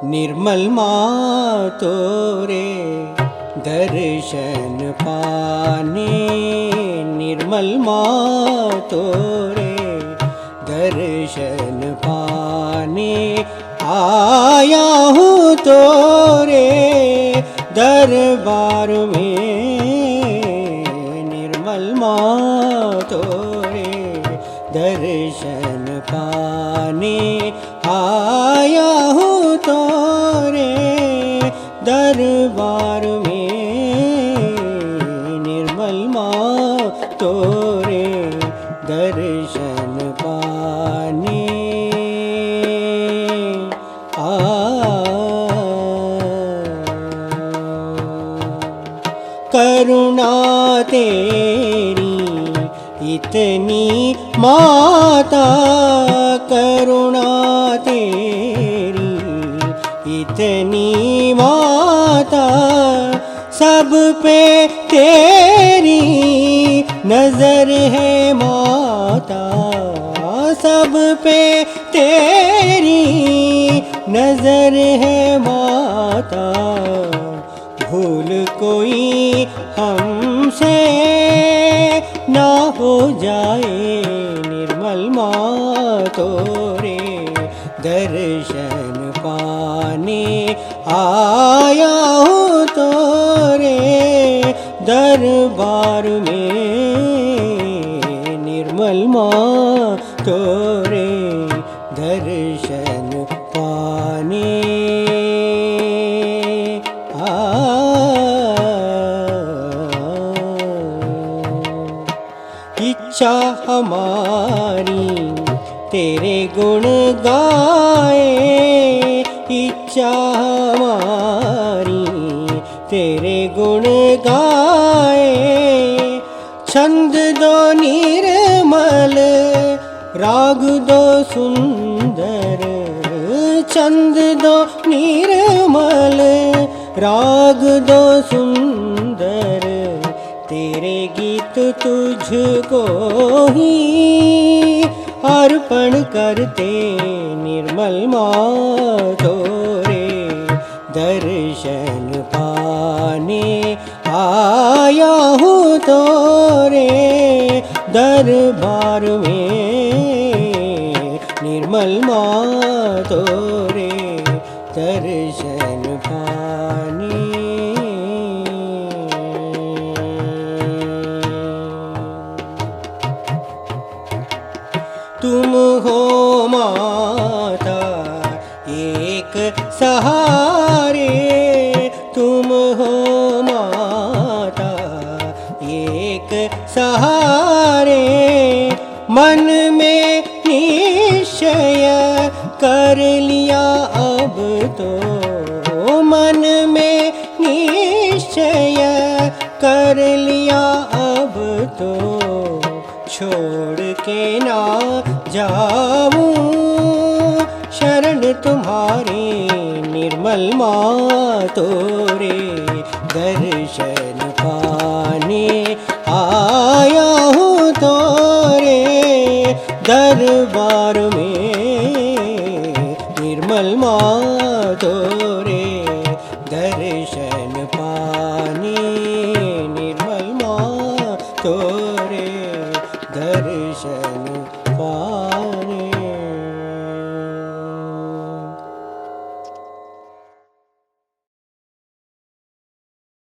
निर्मल मातो रे दर्शन पाने, निर्मल मातो रे दर्शन पाने आया हूँ तोरे दरबार में। निर्मल मातो रे दर्शन पाने आया हूँ तोरे दरबार में। निर्मल मातो रे दर्शन पाने करुणा तेरी इतनी माता, करुणा तेरी इतनी माता, सब पे तेरी नजर है माता, सब पे तेरी नजर है माता। भूल कोई हमसे ना हो जाए, निर्मल मातो रे दर्शन पाने आया हूँ तोरे दरबार में। निर्मल मातो रे दर्शन पाने इच्छा हमारी तेरे गुण गाए, इच्छा हमारी तेरे गुण गाए। छंद दो निर्मल राग दो सुंदर, छंद दो निर्मल राग दो सुंदर। तेरे गीत तुझको ही अर्पण करते, निर्मल मातो रे दर्शन पाने आया हूँ तोरे दरबार में। निर्मल मातो रे दर्शन पाने तुम हो माता एक सहारे, तुम हो माता एक सहारे। मन में निश्चय कर लिया अब तो, मन में निश्चय कर लिया अब तो। छोड़ के ना जाऊं शरण तुम्हारी, निर्मल मातो रे दर्शन पाने आया हूँ तोरे दरबार में। निर्मल मातो रे दर्शन पाने, निर्मल मातो रे दर्शन पा